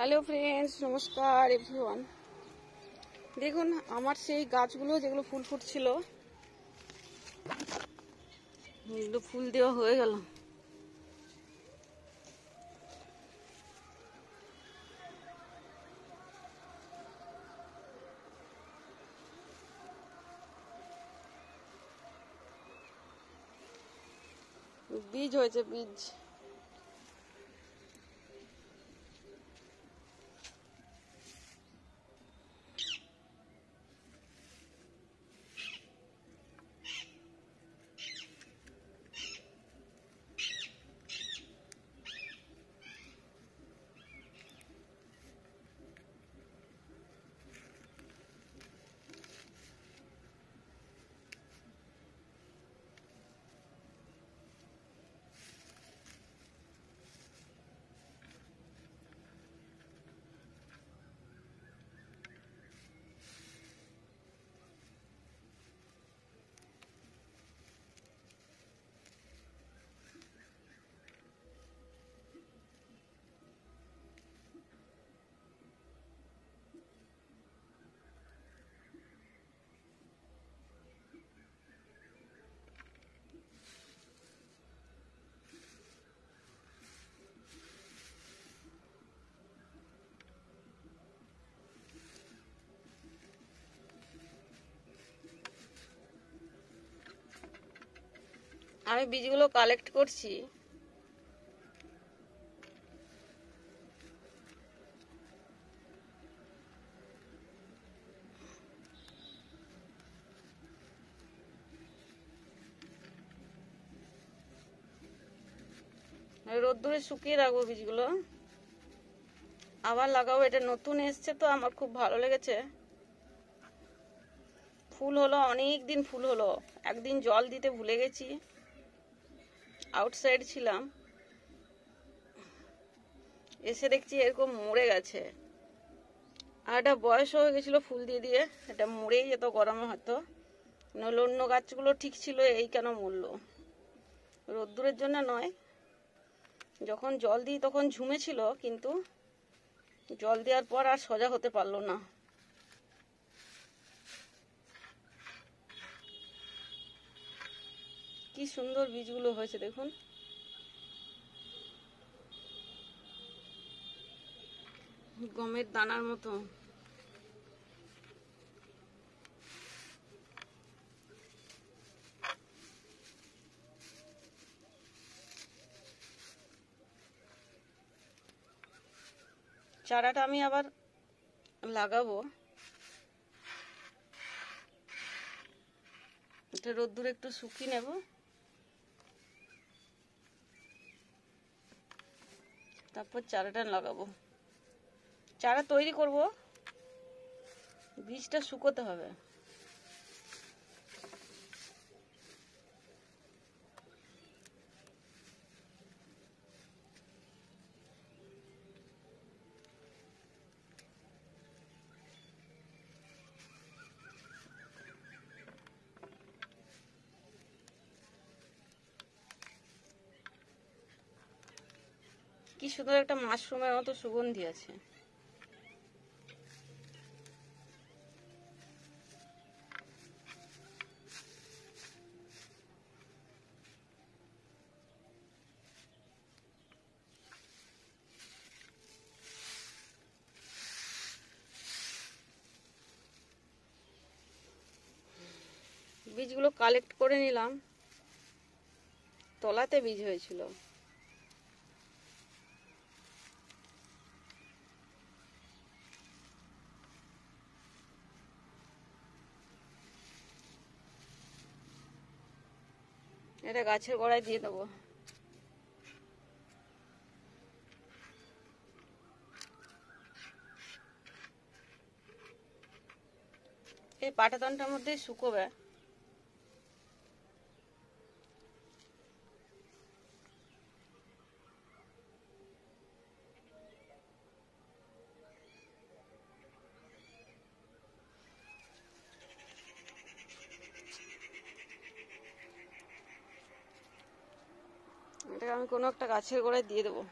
Hello friends, নমস্কার everyone. দেখুন আমার সেই গাছগুলো যেগুলো ফুল ফুটছিল, এগুলো ফুল দেওয়া হয়ে গেল। বীজ হয়েছে, বীজ। আমি বীজগুলো কালেক্ট করছি। রোদ্দুরে শুকিয়ে রাখবো বীজগুলো, আবার লাগাবো। এটা নতুন এসছে তো আমার খুব ভালো লেগেছে। ফুল হলো, অনেক দিন ফুল হলো। একদিন জল দিতে ভুলে গেছি, আউটসাইড ছিলাম, এসে দেখছি এরকম মরে গেছে। আর এটা বয়স হয়ে গেছিল ফুল দিয়ে দিয়ে, এটা মরেই যেত গরমে হয়তো, নইলে অন্য গাছগুলো ঠিক ছিল, এই কেন মরলো? রোদ্দুরের জন্য নয়, যখন জল দিই তখন ঝুমেছিল, কিন্তু জল দেওয়ার পর আর সোজা হতে পারলো না। কি সুন্দর বীজগুলো হয়েছে দেখুন। গমের দানার মতো। চারাটা আমি আবার লাগাবো। এটা রোদ্দুরে একটু শুকিয়ে নেব, তারপর চারাটা লাগাবো। চারা তৈরি করব, বীজটা শুকোতে হবে। কি সুন্দর একটা মাশরুমের মতো সুগন্ধি আছে। বীজগুলো কালেক্ট করে নিলাম, তলাতে বীজ হয়েছিল। এটা গাছের গোড়ায় দিয়ে দেবো। এই পাটাতনটার মধ্যে শুকোবে। এটাকে আমি কোনো একটা গাছের গোড়ায় দিয়ে দেবো।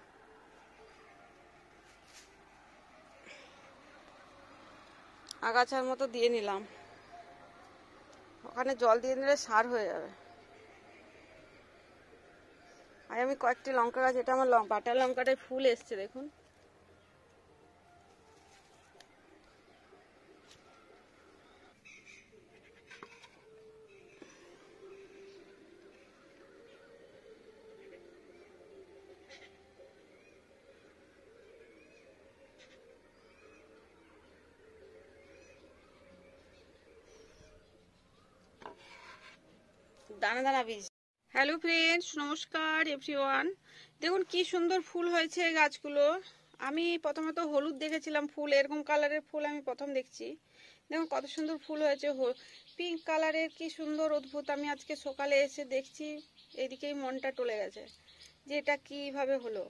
আগাছার মতো দিয়ে নিলাম, ওখানে জল দিয়ে নিলে সার হয়ে যাবে। আর আমি কয়েকটি লঙ্কা গাছ, এটা আমার বাটা লঙ্কাটায় ফুল এসছে দেখুন। দানা দানা বীজ। হ্যালো ফ্রেন্ডস, নমস্কার এভরিওয়ান। দেখুন কি সুন্দর ফুল হয়েছে গাছগুলো। আমি প্রথমে তো হলুদ দেখেছিলাম ফুল, এরকম কালারের ফুল আমি প্রথম দেখছি। দেখুন কত সুন্দর ফুল হয়েছে, পিঙ্ক কালারের, কি সুন্দর অদ্ভুত। আমি আজকে সকালে এসে দেখছি, এদিকেই মনটা টলে গেছে যে এটা কিভাবে হলো।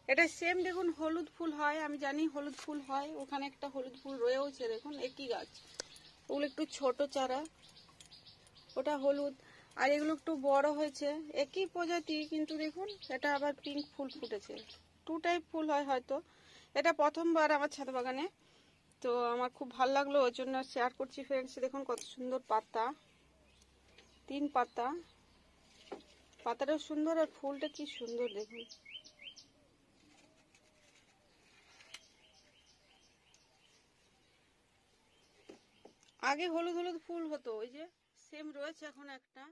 এটা সেম দেখুন হলুদ ফুল হয়, আমি জানি হলুদ ফুল হয়, ওখানে একটা হলুদ ফুল রয়েওছে দেখুন, একই গাছ। ওগুলো একটু ছোট চারা, ওটা হলুদ, আর এগুলো একটু বড় হয়েছে, একই প্রজাতি, কিন্তু দেখুন এটা আবার পিঙ্ক ফুল ফুটেছে। টু টাইপ ফুল হয় হয়তো। এটা প্রথমবার আমার ছাদ বাগানে, তো আমার খুব ভালো লাগলো, ওই জন্য শেয়ার করছি ফ্রেন্ডস। দেখুন কত সুন্দর পাতা, 3 পাতা, পাতাটাও সুন্দর আর ফুলটা কি সুন্দর দেখুন। আগে হলুদ হলুদ ফুল হতো, ওই যে সেম রয়েছে এখন একটা।